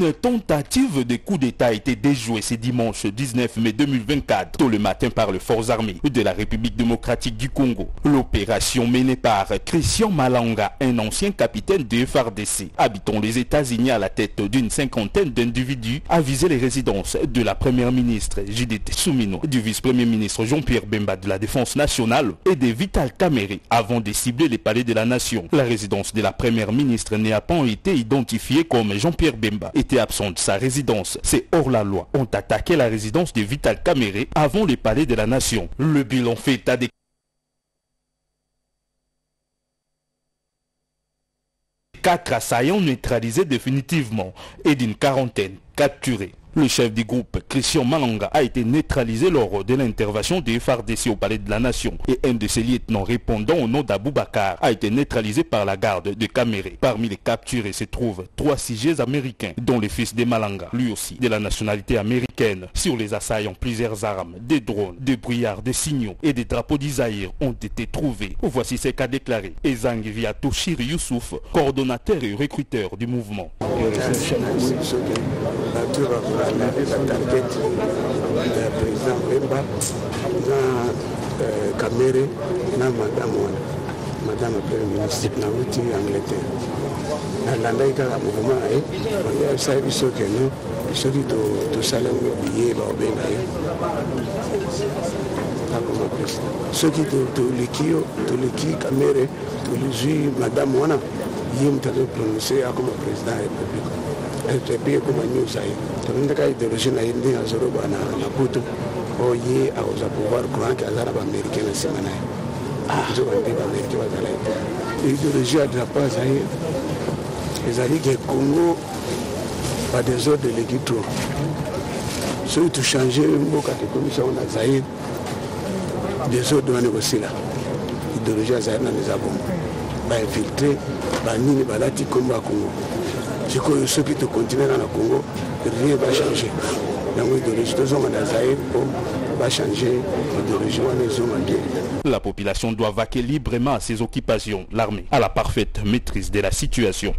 Une tentative de coup d'État a été déjouée ce dimanche 19 mai 2024, tôt le matin par les forces armées de la République démocratique du Congo. L'opération menée par Christian Malanga, un ancien capitaine de FARDC, habitant les États-Unis à la tête d'une cinquantaine d'individus, a visé les résidences de la première ministre Judith Suminwa, du vice-premier ministre Jean-Pierre Bemba de la Défense nationale et de Vital Kamerhe avant de cibler les palais de la nation. La résidence de la première ministre n'a pas été identifiée comme Jean-Pierre Bemba était absent de sa résidence. C'est hors la loi. Ont attaqué la résidence de Vital Kamerhe avant les palais de la nation. Le bilan fait état des 4 assaillants neutralisés définitivement et d'une quarantaine capturés. Le chef du groupe, Christian Malanga, a été neutralisé lors de l'intervention des FARDC au palais de la nation et un de ses lieutenants répondant au nom d'Aboubacar a été neutralisé par la garde de Kamerhe. Parmi les capturés se trouvent 3 sujets américains, dont le fils de Malanga, lui aussi de la nationalité américaine. Sur les assaillants, plusieurs armes, des drones, des brouillards, des signaux et des drapeaux d'Isaïr ont été trouvés. Voici ce qu'a déclaré Ezang Viatoshir Youssouf, coordonnateur et recruteur du mouvement. La target du président Bemba, Kamerhe, madame la première ministre, na wuti Angleterre. Na ndaika la mouvement on a ça biso que nous celui de salaire billet ba Bemba. Ceux qui de l'équipe Kamerhe, de lui madame wana, yim t'a prononcé comme président de la République. Elle bien comme nous ça. Tandis que l'idéologie n'a été à zéro na Poto, au yé à aux pouvoir courant qui a l'arab américain na semana. Je vais dire américain va là. L'idéologie a de la pas ça. Les alliés que Congo pas des ordres de l'équipe. Ceux qui changer une boca de commission on a Zaïre. Des ordres doivent négocier là. L'idéologie a Zaïre dans les abons. Va infiltrer, va nini, va lati Congo à Congo. Je crois que ceux qui te continuent dans le Congo, rien ne va changer. La population doit vaquer librement à ses occupations. L'armée a la parfaite maîtrise de la situation.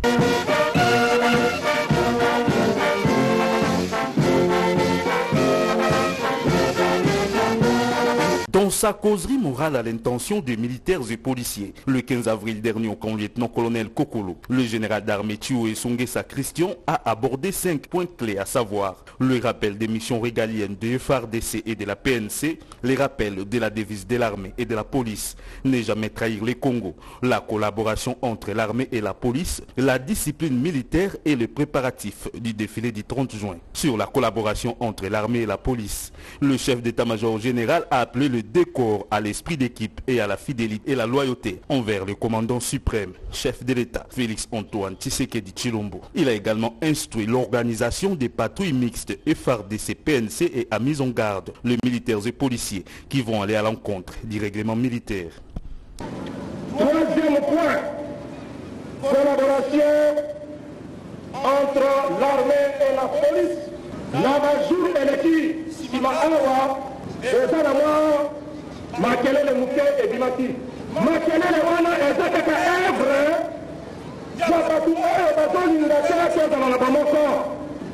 Dans sa causerie morale à l'intention des militaires et policiers, le 15 avril dernier au camp lieutenant-colonel Kokolo, le général d'armée Thio Songesa Christian a abordé 5 points clés, à savoir le rappel des missions régaliennes de FARDC et de la PNC, les rappels de la devise de l'armée et de la police, ne jamais trahir les Congo, la collaboration entre l'armée et la police, la discipline militaire et les préparatifs du défilé du 30 juin. Sur la collaboration entre l'armée et la police, le chef d'état-major général a appelé le décor à l'esprit d'équipe et à la fidélité et la loyauté envers le commandant suprême, chef de l'État, Félix Antoine Tshisekedi Tshilombo. Il a également instruit l'organisation des patrouilles mixtes FARDC, PNC et a mis en garde les militaires et policiers qui vont aller à l'encontre du règlement militaire. Troisième point, collaboration entre l'armée et la police. La majour et l'équipe, ce qui m'a ezana makelele muke ebimaki makelele wana ezakaka evre ya batu oyo bazolinga te kozala na bamoko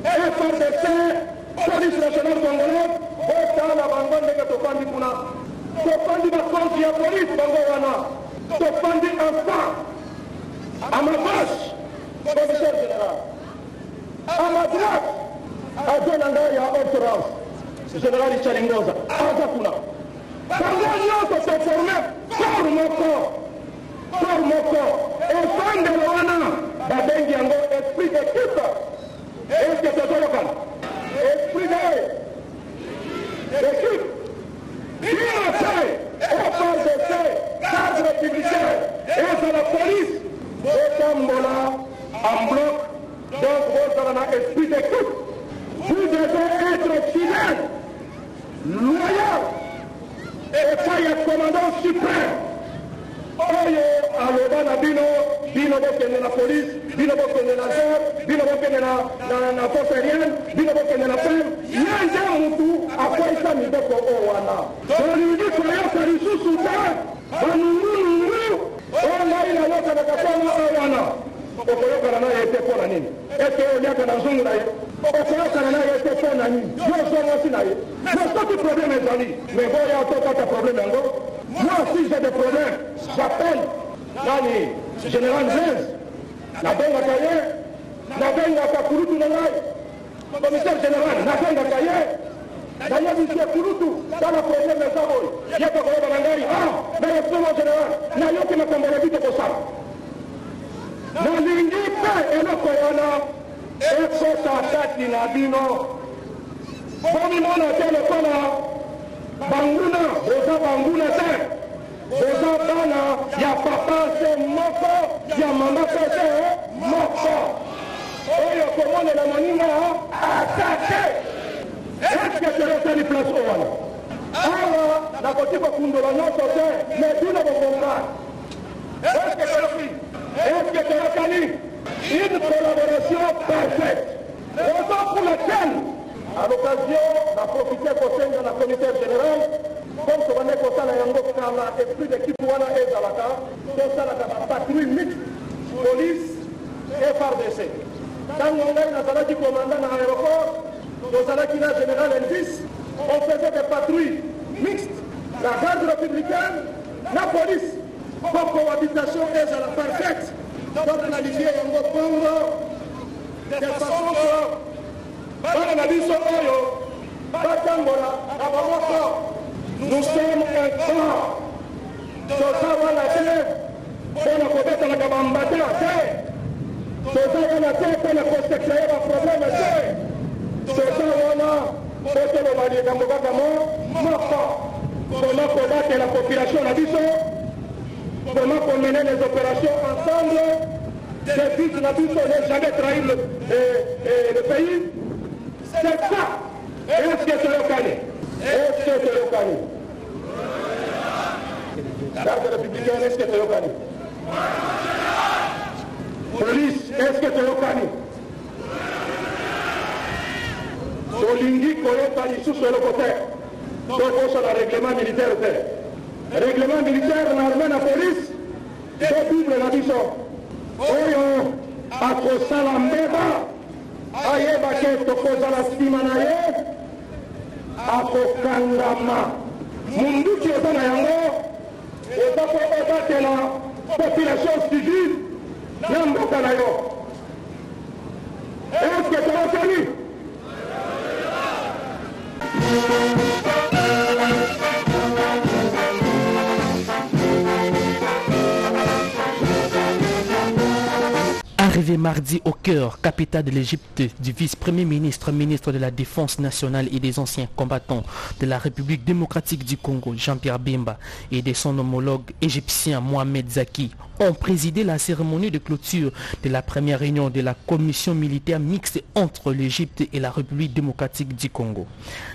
FARDC police nationale congolaise otala bango ndenge tofandi kuna tofandi bakonzi ya polise bango wana tofandi enfant à ma gauche commissaire général à ma droite adjoint na ngai ya observance général Chalingoza, Azakuna. Bango se formé corps moko. Et fin de l'Oana, Babengi Yango, esprit d'équipe. Est-ce que c'est local? Esprit d'équipe. Financé, FARDC, cadre républicain, et c'est la police. Et Tambola, en bloc, donc vous avez un esprit d'équipe. Vous devez être fidèles. Loyal et pas le commandant suprême. Oye, aloba na bino bokende la police, bino bokende la GER, bino bokende na force aérienne, bino bokende la PEM. Yende mutu akwaisa miboko owana. Dolingi koyoka lisusu te, banungunungu, ona ila yoka na kapona owana. Okoyoka na ye te pona nini? Eke oliaka na zungu na ye. okoyokana na ye te mpo na nini yo ozongosi na ye mais soki problème ezali mais boya otokata problème yango moi si j'ai des problèmes j'appelle nani général Blaise nabengaka ye nabengaka kulutu na ngai commissaire général nabengaka ye nayebisie kulutu tala problème eza boye ye tokoyeba na ngai na respect général nayoki makambo na bito kosala nalingi mpe eloko wana ekota kati na bino bomimona te lokola banguna boza banguna te boza bana ya papa se moko ya mama pe te moko oyo komonela moninga ata te eske tolotali place o wana awa nakoki kokundola nyonso te me bino bokonga eske toloki eske tolokani une collaboration parfaite raison pour laquelle à l'occasion n'a profité pour dans la commissaire générale comme ce qu'on est pour ça la yango kala esprit d'équipe wana ezalaka tosalaka bapatrouille mixte police et FARDC ntango ngai nazalaki commandant na aéroport tozalaki na général Elvis on faisait des patrouilles mixtes la garde républicaine la police pour cohabitation ezala parfaite donc nalingi yango bongo de façon que bana na biso oyo batambola na bamoko nous sommes un corps toza wana te mpona kobetelaka bambata te toza wana te mpona kosekreye baproblème te toza wana po toloba likambo kaka moko mpona kobatela population na biso mpona komener les opérations ensemble des buts na biso ne jamais trahir le pays c'est ça est-ce que toyokani est-ce que toyokani garde républicaine est-ce que toyokani police est-ce que toyokani tolingi koyoka lisusu eloko te tokosala règlement militaire te règlement militaire na armée na police to bible na biso oyo akosala mbeba ayeba ke tokozala nsima na ye akokangama munduki eza na yango eza po obatela population civile na mboka na yo eske tolokani Arrivé mardi au cœur, capitale de l'Égypte, du vice-premier ministre, ministre de la Défense nationale et des anciens combattants de la République démocratique du Congo, Jean-Pierre Bemba, et de son homologue égyptien Mohamed Zaki, ont présidé la cérémonie de clôture de la première réunion de la commission militaire mixte entre l'Égypte et la République démocratique du Congo.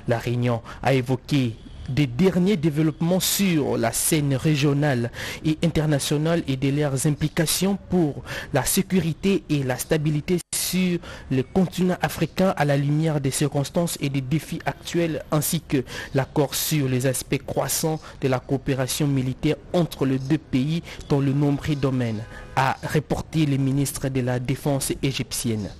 La réunion a évoqué des derniers développements sur la scène régionale et internationale et de leurs implications pour la sécurité et la stabilité sur le continent africain à la lumière des circonstances et des défis actuels, ainsi que l'accord sur les aspects croissants de la coopération militaire entre les deux pays dans le nombreux domaines, a reporté le ministre de la Défense égyptienne.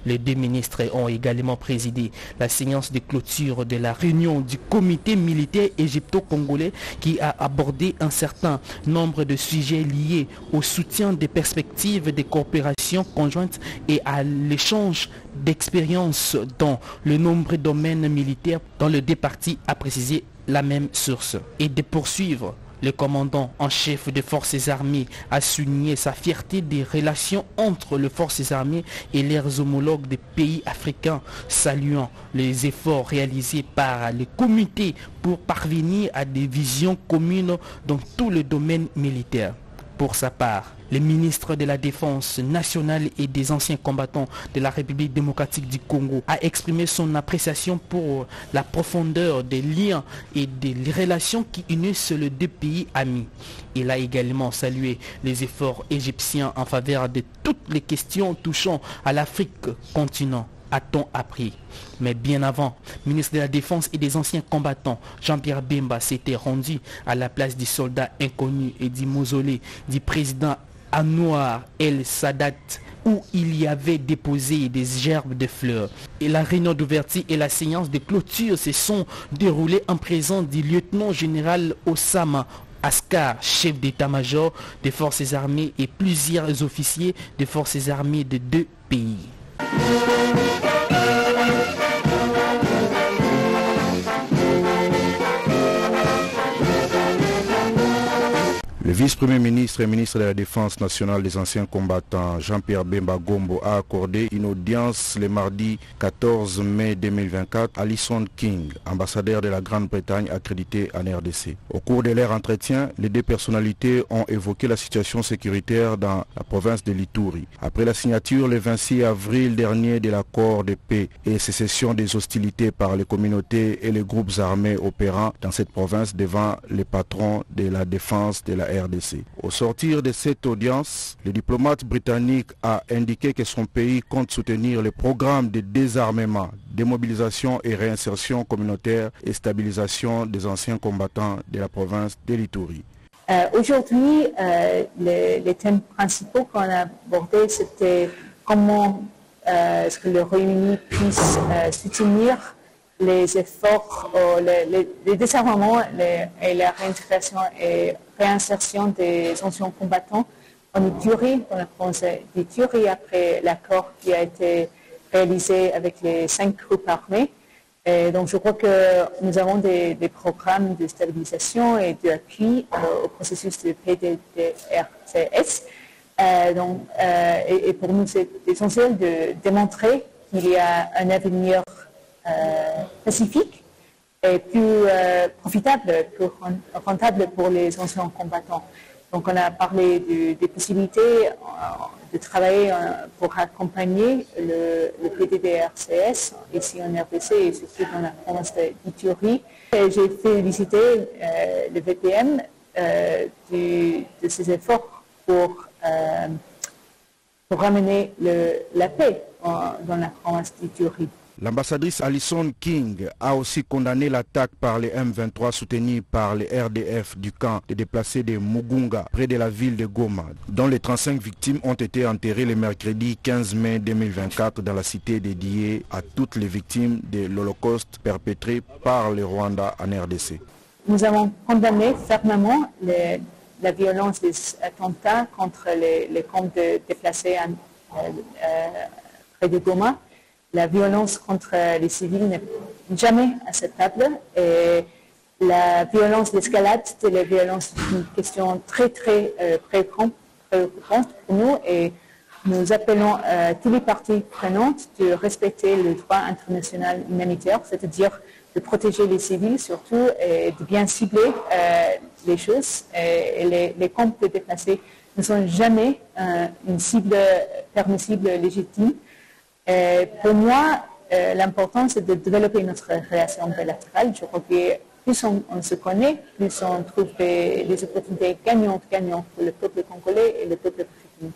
Les deux ministres ont également présidé la séance de clôture de la réunion du comité militaire égypto-congolais qui a abordé un certain nombre de sujets liés au soutien des perspectives de coopération conjointe et à l'échange d'expériences dans le nombreux domaines militaires dont le deux parties a précisé la même source. Et de poursuivre, le commandant en chef des forces armées a souligné sa fierté des relations entre les forces armées et leurs homologues des pays africains, saluant les efforts réalisés par les comités pour parvenir à des visions communes dans tous les domaines militaires. Pour sa part, le ministre de la Défense nationale et des anciens combattants de la République démocratique du Congo a exprimé son appréciation pour la profondeur des liens et des relations qui unissent les deux pays amis. Il a également salué les efforts égyptiens en faveur de toutes les questions touchant à l'Afrique continent. A-t-on appris. Mais bien avant, ministre de la Défense et des anciens combattants, Jean-Pierre Bemba s'était rendu à la place du soldat inconnu et du mausolée du président Anwar El Sadat où il y avait déposé des gerbes de fleurs. Et la réunion d'ouverture et la séance de clôture se sont déroulées en présence du lieutenant général Osama Askar, chef d'état-major des forces armées et plusieurs officiers des forces armées de 2 pays. Le vice-premier ministre et ministre de la Défense nationale des anciens combattants, Jean-Pierre Bemba Gombo, a accordé une audience le mardi 14 mai 2024 à Alison King, ambassadeur de la Grande-Bretagne accrédité en RDC. Au cours de leur entretien, les 2 personnalités ont évoqué la situation sécuritaire dans la province de l'Ituri. Après la signature le 26 avril dernier de l'accord de paix et cessation des hostilités par les communautés et les groupes armés opérant dans cette province devant les patrons de la défense de la RDC. Au sortir de cette audience, le diplomate britannique a indiqué que son pays compte soutenir le programme de désarmement, démobilisation et réinsertion communautaire et stabilisation des anciens combattants de la province de l'Ituri. Aujourd'hui, les thèmes principaux qu'on a abordés, c'était comment est-ce que le Royaume-Uni puisse soutenir les efforts, les désarmements et la réintégration et réinsertion des anciens combattants en Ituri, dans la province d'Ituri, après l'accord qui a été réalisé avec les 5 groupes armés. Et donc je crois que nous avons des programmes de stabilisation et d'appui au processus de PDDRCS. Et pour nous, c'est essentiel de démontrer qu'il y a un avenir pacifique et plus profitable, plus rentable pour les anciens combattants. Donc on a parlé des possibilités de travailler pour accompagner le PDDRCS ici en RDC et surtout dans la province d'Ituri. J'ai fait visiter le VPM de ses efforts pour ramener la paix dans la province d'Ituri. L'ambassadrice Alison King a aussi condamné l'attaque par les M23 soutenus par les RDF du camp des déplacés de Mugunga, près de la ville de Goma, dont les 35 victimes ont été enterrées le mercredi 15 mai 2024 dans la cité dédiée à toutes les victimes de l'Holocauste perpétré par le Rwanda en RDC. Nous avons condamné fermement la violence des attentats contre les camps de déplacés près de Goma. La violence contre les civils n'est jamais acceptable et la violence d'escalade, c'est la violence une question très préoccupante pour nous et nous appelons tous les parties prenantes de respecter le droit international humanitaire, c'est-à-dire de protéger les civils surtout et de bien cibler les choses. Et les camps de déplacés ne sont jamais une cible permissible légitime. Pour moi, l'important c'est de développer notre relation bilatérale. Je crois que plus on se connaît, plus on trouve des opportunités gagnantes pour le peuple congolais et le peuple africain.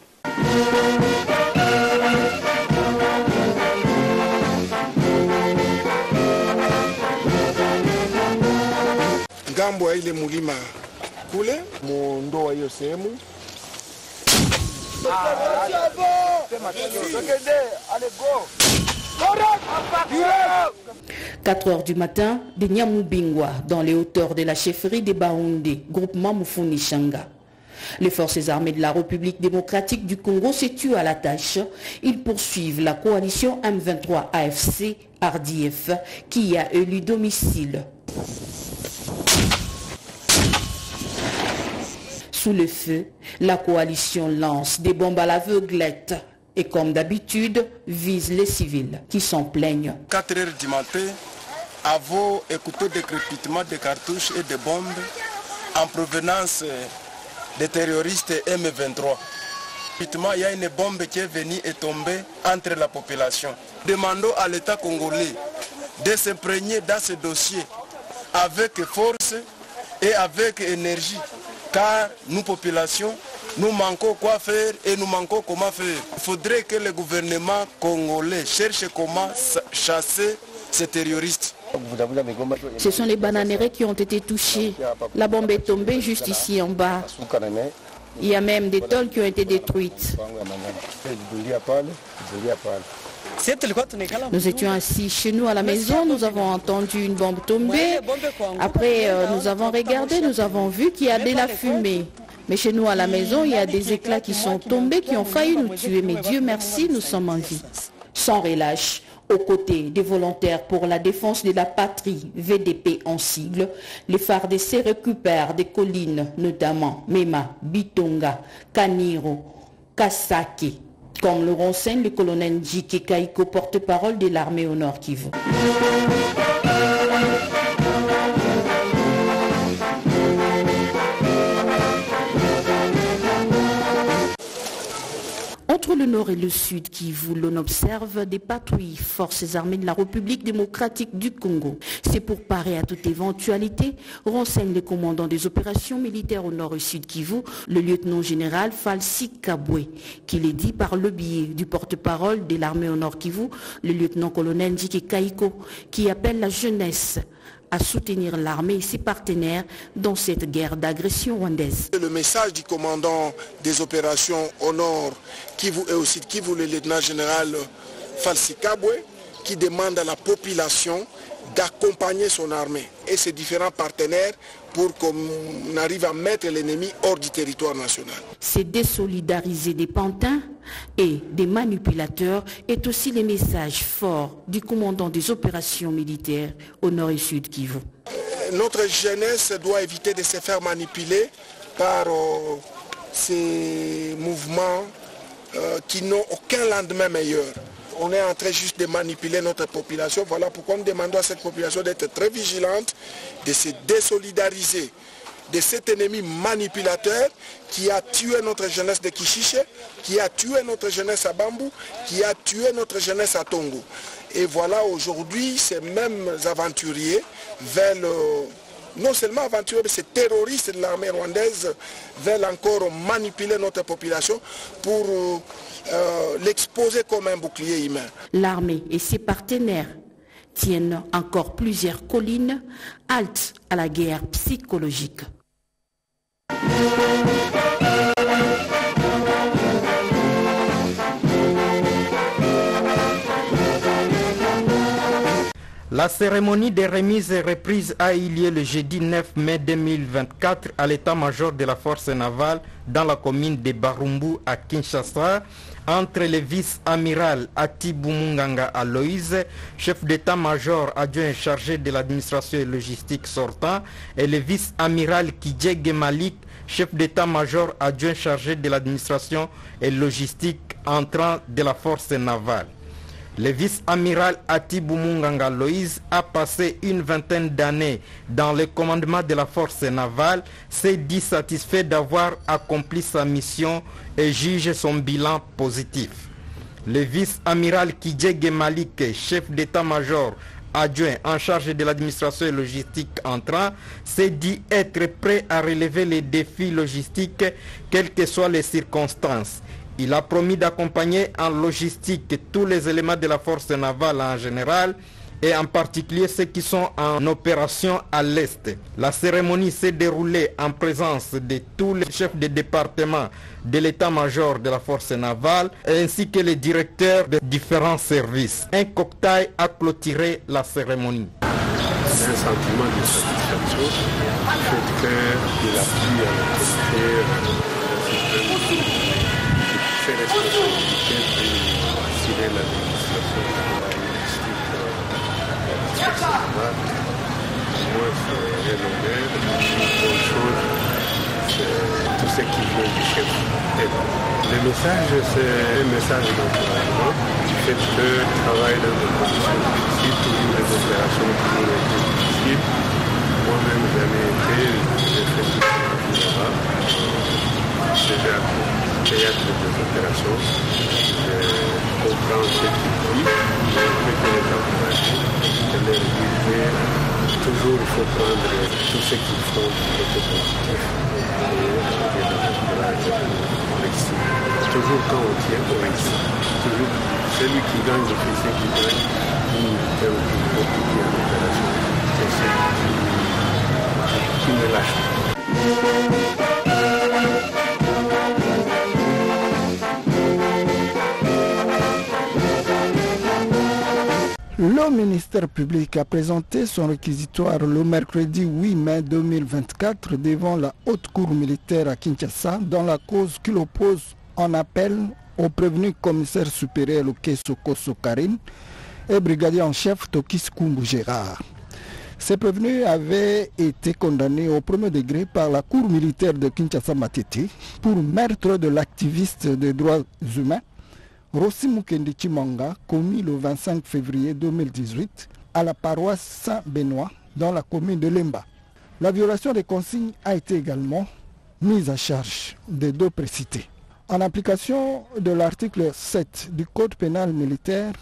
Ngambo ya ile mulima kule mundo wa hiyo sehemu 4 heures du matin, de Nyamubingwa, dans les hauteurs de la chefferie des Baoundé, groupement Mufuni-Shanga. Les forces armées de la République démocratique du Congo se tuent à la tâche. Ils poursuivent la coalition M23 AFC RDF qui a élu domicile. Sous le feu, la coalition lance des bombes à l'aveuglette et comme d'habitude vise les civils qui s'en plaignent. 4 heures du matin, avons écouté des crépitements de cartouches et de bombes en provenance des terroristes M23. Il y a une bombe qui est venue et tombée entre la population. Demandons à l'État congolais de s'imprégner dans ce dossier avec force et avec énergie. Car nous, populations, nous manquons quoi faire et nous manquons comment faire. Il faudrait que le gouvernement congolais cherche comment chasser ces terroristes. Ce sont les bananeraies qui ont été touchées. La bombe est tombée juste ici en bas. Il y a même des tôles qui ont été détruites. Nous étions assis chez nous à la maison, nous avons entendu une bombe tomber. Après, nous avons regardé, nous avons vu qu'il y a de la fumée. Mais chez nous à la maison, il y a des éclats qui sont tombés, qui ont failli nous tuer. Mais Dieu merci, nous sommes en vie. Sans relâche, aux côtés des volontaires pour la défense de la patrie, VDP en sigle, les FARDC récupèrent des collines, notamment Mema, Bitonga, Kaniro, Kasake, comme le renseigne le colonel Njike Kaiko, porte-parole de l'armée au Nord Kivu. Entre le nord et le sud Kivu, l'on observe des patrouilles forces armées de la République démocratique du Congo. C'est pour parer à toute éventualité, renseigne le commandant des opérations militaires au nord et sud Kivu, le lieutenant-général Falsi Kabwe, qui l'est dit par le biais du porte-parole de l'armée au nord Kivu, le lieutenant-colonel Njike Kaiko, qui appelle la jeunesse à soutenir l'armée et ses partenaires dans cette guerre d'agression rwandaise. Le message du commandant des opérations au nord Kivu et au sud Kivu, le lieutenant-général Falsi Kabwe, qui demande à la population d'accompagner son armée et ses différents partenaires pour qu'on arrive à mettre l'ennemi hors du territoire national. C'est désolidariser des pantins et des manipulateurs est aussi le message fort du commandant des opérations militaires au nord et sud Kivu. Notre jeunesse doit éviter de se faire manipuler par ces mouvements qui n'ont aucun lendemain meilleur. On est en train juste de manipuler notre population. Voilà pourquoi nous demandons à cette population d'être très vigilante, de se désolidariser de cet ennemi manipulateur qui a tué notre jeunesse de Kishiche, qui a tué notre jeunesse à Bambou, qui a tué notre jeunesse à Tongo. Et voilà aujourd'hui ces mêmes aventuriers veulent, non seulement aventuriers, mais ces terroristes de l'armée rwandaise veulent encore manipuler notre population pour l'exposer comme un bouclier humain. L'armée et ses partenaires tiennent encore plusieurs collines, halte à la guerre psychologique. La cérémonie de remise et reprise a eu lieu le jeudi 9 mai 2024 à l'état-major de la force navale dans la commune de Barumbu à Kinshasa, entre le vice-amiral Atibou Munganga Aloïse, chef d'état-major adjoint chargé de l'administration et logistique sortant, et le vice-amiral Kidjege Malik, chef d'état-major adjoint chargé de l'administration et logistique entrant de la force navale. Le vice-amiral Atibou Munganga Loïse a passé une vingtaine d'années dans le commandement de la force navale, s'est dit satisfait d'avoir accompli sa mission et juge son bilan positif. Le vice-amiral Kidjege Malik, chef d'état-major adjoint en charge de l'administration et logistique entrant, s'est dit être prêt à relever les défis logistiques, quelles que soient les circonstances. Il a promis d'accompagner en logistique tous les éléments de la force navale en général et en particulier ceux qui sont en opération à l'Est. La cérémonie s'est déroulée en présence de tous les chefs de département de l'état-major de la force navale ainsi que les directeurs de différents services. Un cocktail a clôturé la cérémonie. C'est un sentiment de satisfaction du fait qu'il a pu ses responsabilités pour assurer l'administration de la logistique nationale. Moi, c'est renommé, une bonne chose, c'est tout ce qui vient du chef d'État. Le message, c'est un message d'encouragement du fait que le travail dans des conditions difficiles, toujours les opérations toujours été difficiles. Moi-même, j'avais été, j'ai fait tout le général, déjà théâtre des opérations, je comprends ce qu'il dit, je peux les encourager, je les dire toujours il faut prendre tout ce qu'ils font pour être positif et je les encourage à réussir. Toujours quand on tient, on réussit. Toujours celui qui gagne, je fais ce qui gagne, ou militaire ou qui est en opération, c'est celui qui ne lâche pas. Le ministère public a présenté son réquisitoire le mercredi 8 mai 2024 devant la haute cour militaire à Kinshasa dans la cause qu'il oppose en appel au prévenu commissaire supérieur Lokeso Kosso Karine et brigadier en chef Tokis Kumbu Gérard. Ces prévenus avaient été condamnés au premier degré par la cour militaire de Kinshasa Matete pour meurtre de l'activiste des droits humains Rossi Mukendi Chimanga, commis le 25 février 2018 à la paroisse Saint-Benoît dans la commune de Lemba. La violation des consignes a été également mise à charge des deux précités. En application de l'article 7 du Code pénal militaire,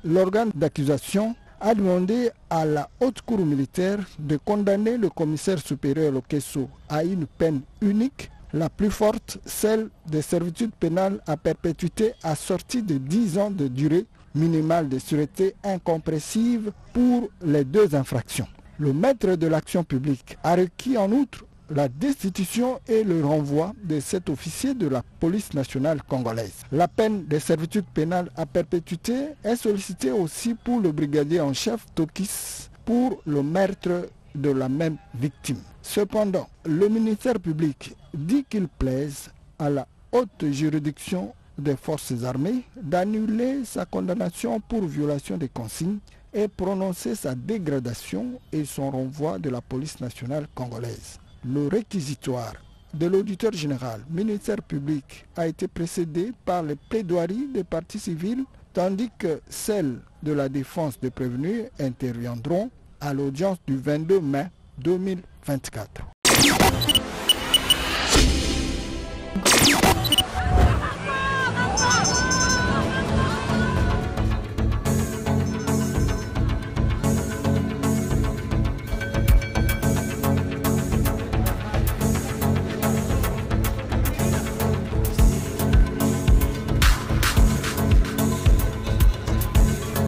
l'organe d'accusation a demandé à la haute cour militaire de condamner le commissaire supérieur Lokeso à une peine unique, la plus forte, celle de servitude pénale à perpétuité assortie de 10 ans de durée minimale de sûreté incompressible pour les deux infractions. Le maître de l'action publique a requis en outre la destitution et le renvoi de cet officier de la police nationale congolaise. La peine de servitude pénale à perpétuité est sollicitée aussi pour le brigadier en chef Tokis pour le meurtre de la même victime. Cependant, le ministère public dit qu'il plaise à la haute juridiction des forces armées d'annuler sa condamnation pour violation des consignes et prononcer sa dégradation et son renvoi de la police nationale congolaise. Le réquisitoire de l'auditeur général ministère public a été précédé par les plaidoiries des parties civiles, tandis que celles de la défense des prévenus interviendront à l'audience du 22 mai 2024.